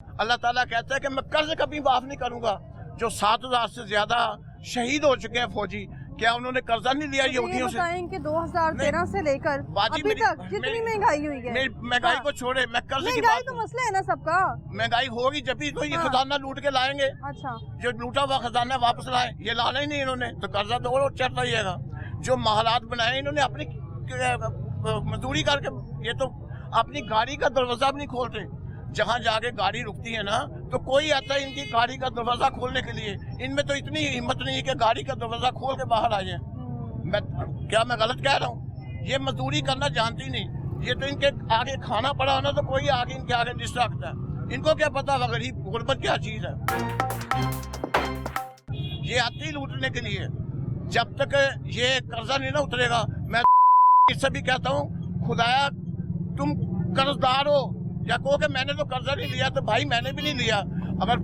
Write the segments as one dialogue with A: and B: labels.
A: अल्लाह ताला कहता है कि मैं कर्ज कभी माफ नहीं करूंगा। जो 7,000 से ज्यादा शहीद हो चुके हैं फौजी, क्या उन्होंने कर्जा नहीं लिया यहूदियों से?
B: कि 2013 से लेकर अभी तक जितनी महंगाई हुई है,
A: महंगाई को छोड़े, मैं कर्ज की
B: महंगाई
A: बात,
B: तो मसला है ना सबका।
A: महंगाई होगी जब भी तो ये खजाना लूट के लाएंगे।
B: अच्छा, जो
A: लूटा हुआ खजाना वापस लाए, ये लाना ही नहीं इन्होंने, तो कर्जा तो और चढ़ रहिएगा। जो हालात बनाए इन्होंने अपनी मजदूरी करके, ये तो अपनी गाड़ी का दरवाजा भी नहीं खोलते। जहाँ जाके गाड़ी रुकती है ना, तो कोई आता है इनकी गाड़ी का दरवाजा खोलने के लिए। इनमें तो इतनी हिम्मत नहीं है कि गाड़ी का दरवाजा खोल के बाहर आ जाए। मैं गलत कह रहा हूँ? ये मजदूरी करना जानती नहीं। ये तो इनके आगे खाना पड़ा हो ना, तो कोई आगे इनके आगे डिस्ट्रैक्ट है। इनको क्या पता गरीब गुर्बत क्या चीज है। ये आती लूटने के लिए। जब तक ये कर्जा नहीं ना उतरेगा, मैं इससे भी कहता हूँ, खुदाया तुम कर्जदार हो, या कहो कि मैंने तो कर्जा नहीं लिया, तो भाई मैंने भी नहीं लिया। अगर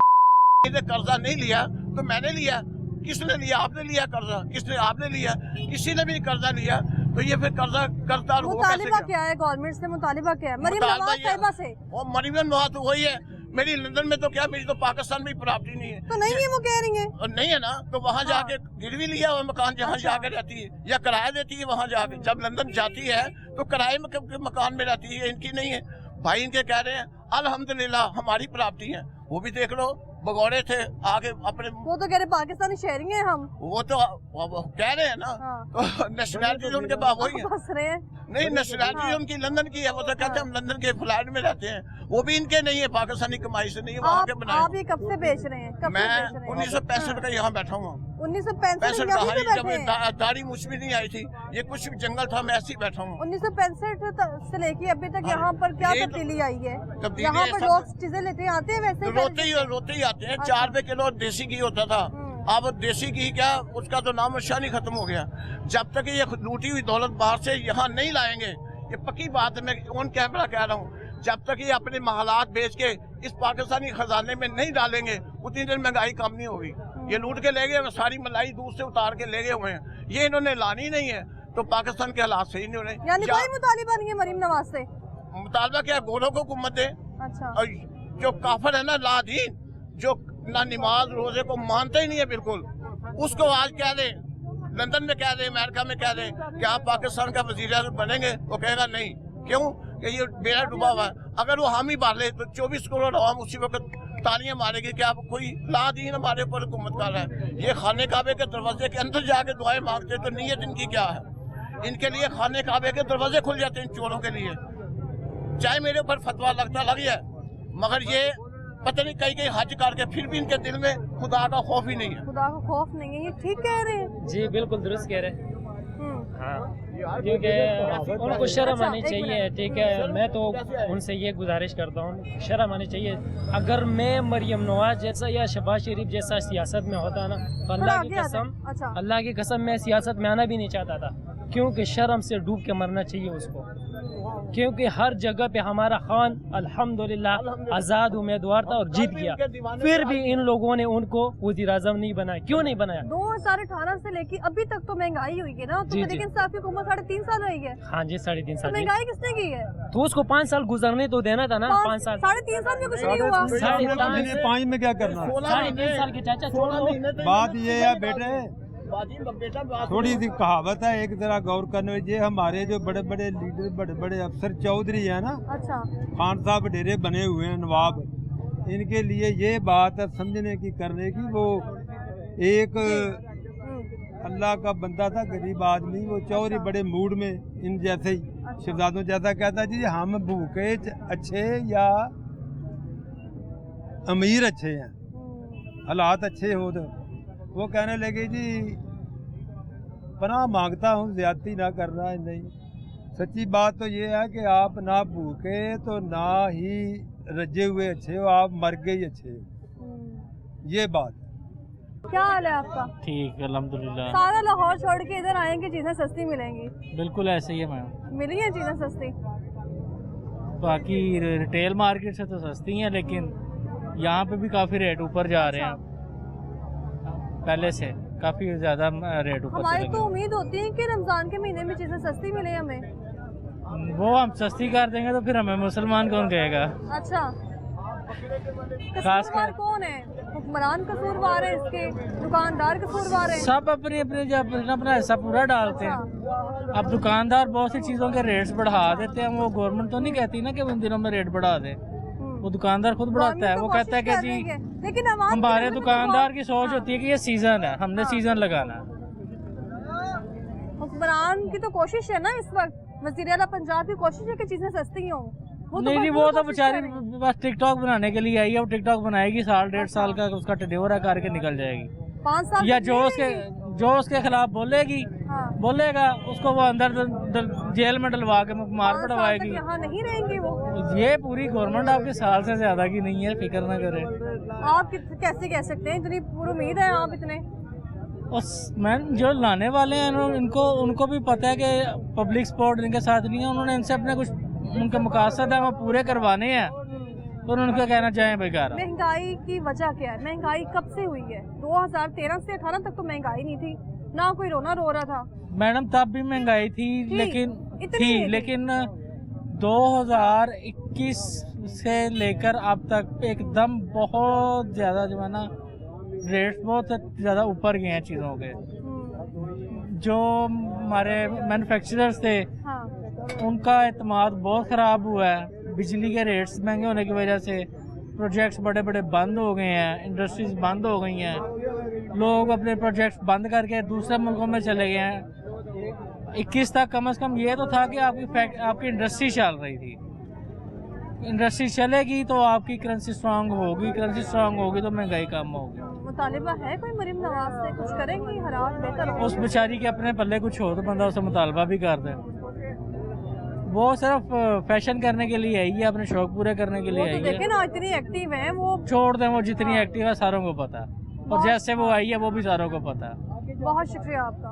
A: ने कर्जा नहीं लिया तो मैंने लिया। किसने लिया? आपने लिया कर्जा। किसने? आपने लिया। किसी ने भी कर्जा लिया, तो ये फिर कर्जा कर्जदार हो
B: मुतालिबा क्या है? गवर्नमेंट से मुतालिबा क्या है? मरीम नवाज साहिबा से।
A: और मरीम नवाज तो वही है। मेरी लंदन में तो क्या, मेरी तो पाकिस्तान में प्रॉपर्टी नहीं है।
B: तो नहीं है, वो कह रही है।
A: और नहीं है ना, तो वहाँ जाके गिरवी लिया हुआ मकान जहाँ जाके रहती है, या किराया देती है वहाँ जाके। जब लंदन जाती है तो किराए में मकान में रहती है, इनकी नहीं है। भाई इनके कह रहे हैं अल्हम्दुलिल्लाह हमारी प्रॉपर्टी है। वो भी देख लो, भगौड़े थे आगे अपने। वो
B: तो कह रहे पाकिस्तानी शहरी हैं हम।
A: वो तो कह रहे हैं ना। तो नेशनलिटी उनके पास वही है। नहीं, नेशनलिटी उनकी लंदन की है। वो तो कहते हैं हम लंदन के फ्लैट में रहते हैं। वो भी इनके नहीं है, पाकिस्तानी कमाई से नहीं है, वहाँ के बनाए।
B: आप ये कब से बेच रहे हैं?
A: मैं 1965 का यहाँ बैठा हूँ।
B: 1965
A: जब दाढ़ी मुझ भी नहीं आई थी, ये कुछ जंगल था, मैं ऐसे ही बैठा हूँ।
B: 1965 से लेके अभी तक यहाँ पर क्या तब्दीली आई है? यहाँ पर लोग चीजें लेते आते हैं वैसे
A: रोते ही आते हैं। 4 रुपए किलो देसी घी होता था, अब देसी घी क्या, उसका तो नाम निशान ही खत्म हो गया। जब तक ये लूटी हुई दौलत बाहर से यहाँ नहीं लाएंगे, ये पक्की बात है, मैं ऑन कैमरा कह रहा हूँ, जब तक ये अपने महलात बेच के इस पाकिस्तानी खजाने में नहीं डालेंगे, उतनी देर महंगाई कम नहीं होगी। ये लूट के ले गए, सारी मलाई दूर से उतार के ले गए हुए हैं। ये इन्होंने लानी नहीं है, तो पाकिस्तान के हालात सही नहीं होने।
B: यानी कोई मुतालिबा नहीं है मरीम नवाज से?
A: मुतालबा क्या, गोरों को हुकूमत दे।
B: अच्छा।
A: और जो काफिर है ना, लादीन, जो ना नमाज रोजे को मानते ही नहीं है बिल्कुल, उसको आज कह दे, लंदन में कह दे, अमेरिका में कह दे कि आप पाकिस्तान का वजीर आज़म बनेंगे, वो कहेगा नहीं। क्यों? कि ये बेड़ा डूबा हुआ है। अगर वो हामी मार ले तो 24 करोड़ आवाम उसी वक्त तालियां मारेगी कि आप कोई लादीन हमारे ऊपर हुकूमत कर रहा है। ये खाने काबे के दरवाजे के अंदर जाके दुआएं मांगते, तो नीयत इनकी क्या है? इनके लिए खाने काबे के दरवाजे खुल जाते हैं इन चोरों के लिए। चाहे मेरे ऊपर फतवा लगता लग जाए, मगर ये पता नहीं कहीं हज करके फिर भी इनके दिल में खुदा का खौफ ही नहीं है।
B: खुदा का खौफ नहीं है, ये ठीक कह रहे हैं।
C: जी बिल्कुल दुरुस्त कह रहे हैं। हाँ, क्योंकि उनको शर्म आनी चाहिए। ठीक है, मैं तो उनसे ये गुजारिश करता हूँ, शर्म आनी चाहिए। अगर मैं मरियम नवाज जैसा या शहबाज शरीफ जैसा सियासत में होता ना, तो अल्लाह की कसम मैं सियासत में आना भी नहीं चाहता था। क्योंकि शर्म से डूब के मरना चाहिए उसको। क्योंकि हर जगह पे हमारा खान अल्हम्दुलिल्लाह आज़ाद उम्मीदवार था और जीत गया, फिर भी इन लोगों ने उनको वज़ीर आज़म नहीं बनाया। क्यों नहीं बनाया?
B: 2018 से लेके अभी तक तो महंगाई हुई है ना, तो लेकिन साफ़ी हुकूमत 3.5 साल हुई है।
C: हाँ जी, 3.5 साल।
B: महंगाई किसने की है?
C: तो उसको 5 साल गुजरने तो देना था ना। 5 साल,
B: 3.5 साल में कुछ नहीं हुआ।
D: 5 में क्या करना?
C: 3.5 साल के चाचा छोड़ दो।
D: बात ये है बेटे, थोड़ी सी कहावत है, एक तरह गौर करने। ये हमारे जो बड़े बड़े लीडर, बड़े बड़े अफसर चौधरी है ना,
B: अच्छा,
D: खान साहब डेरे बने हुए हैं, नवाब, इनके लिए ये बात है समझने की, करने की। वो एक अल्लाह का बंदा था, गरीब आदमी, वो चौधरी बड़े मूड में इन जैसे ही शहजादों जैसा कहता जी हम भूखे अच्छे या अमीर अच्छे हैं, हालात अच्छे हो तो। वो कहने लगे जी पनाह मांगता हूँ, ज्यादती ना करना है। नहीं, सच्ची बात तो ये है कि आप ना भूखे तो ना ही रजे हुए अच्छे हो, आप मर गए ही अच्छे हो। ये बात है।
B: क्या हाल है आपका?
C: ठीक, अल्हम्दुलिल्लाह।
B: सारा लाहौर छोड़ के इधर आएंगे, चीजें सस्ती मिलेंगी?
C: बिल्कुल ऐसे ही है मैम।
B: मिली है चीजें सस्ती?
C: बाकी रिटेल मार्केट से तो सस्ती हैं, लेकिन यहाँ पे भी काफ़ी रेट ऊपर जा रहे हैं। पहले से काफ़ी ज़्यादा रेट ऊपर।
B: हमारी तो उम्मीद होती है कि रमज़ान के महीने में चीज़ें सस्ती मिले हमें।
C: वो हम सस्ती कर देंगे तो फिर हमें मुसलमान कौन कहेगा?
B: अच्छा, कसूरवार कौन है? हुक्मरान कसूरवार है इसके, दुकानदार कसूरवार है?
C: सब अपने अपने जो अपना हिस्सा पूरा डालते हैं। अब दुकानदार बहुत सी चीज़ों के रेट्स बढ़ा देते हैं, वो गवर्नमेंट तो नहीं कहती ना कि उन दिनों में रेट बढ़ा दे, वो दुकानदार खुद बढ़ाता है। वो कहता है कि जी
B: लेकिन
C: हमारे दुकानदार की सोच होती है कि ये सीजन है, हमने सीजन लगाना।
B: हुक्मरान की तो कोशिश है ना इस वक्त, वज़ीर आला पंजाब की कोशिश है कि चीजें सस्ती हों।
C: नहीं, वो तो बेचारी बस टिकटॉक बनाने के लिए आई है। वो टिकटॉक बनाएगी, 1.5 साल का उसका टेन्योर करके निकल जाएगी।
B: 5 साल
C: या जो उसके खिलाफ बोलेगी, बोलेगा उसको वो अंदर जेल में डलवा के मार पड़वाएगी।
B: यहाँ नहीं रहेंगे वो।
C: ये पूरी गवर्नमेंट आपके साल से ज्यादा की नहीं है, फिक्र ना करें।
B: आप कैसे कह सकते हैं, इतनी पूरी उम्मीद है आप इतने?
C: उस मैम जो लाने वाले हैं उनको भी पता है कि पब्लिक सपोर्ट इनके साथ नहीं है। उन्होंने इनसे अपने कुछ उनके मकासद है वो पूरे करवाने हैं, तो उनका कहना चाहें बेकार।
B: महंगाई की वजह क्या है? महंगाई कब से हुई है? 2013 से 18 तक तो महंगाई नहीं थी ना, कोई रोना रो रहा था।
C: मैडम तब भी महंगाई थी लेकिन 2021 से लेकर अब तक एकदम बहुत ज्यादा जो है ना रेट्स बहुत ज़्यादा ऊपर गए हैं चीज़ों के। जो हमारे मैन्युफैक्चरर्स थे उनका एतमाद बहुत ख़राब हुआ है। बिजली के रेट्स महंगे होने की वजह से प्रोजेक्ट्स बड़े बड़े बंद हो गए हैं, इंडस्ट्रीज बंद हो गई हैं, लोग अपने प्रोजेक्ट्स बंद करके दूसरे मुल्कों में चले गए हैं। 21 तक कम से कम ये तो था कि आपकी इंडस्ट्री चल रही थी। इंडस्ट्री चलेगी तो आपकी करेंसी स्ट्रांग होगी, करेंसी स्ट्रांग होगी तो महंगाई कम होगी।
B: मुतालिबा है कोई मरीम नवाज से, कुछ करेंगी हालात बेहतर हो?
C: उस बेचारी के अपने पल्ले कुछ हो तो बंदा उससे मुतालबा भी कर दे। वो सिर्फ फैशन करने के लिए आई है, अपने शौक पूरे करने के लिए आई है।
B: देखें ना इतनी एक्टिव है वो।
C: छोड़ दें, वो जितनी एक्टिव है सारों को पता है, और जैसे वो आई है वो भी सारों को पता है।
B: बहुत शुक्रिया आपका।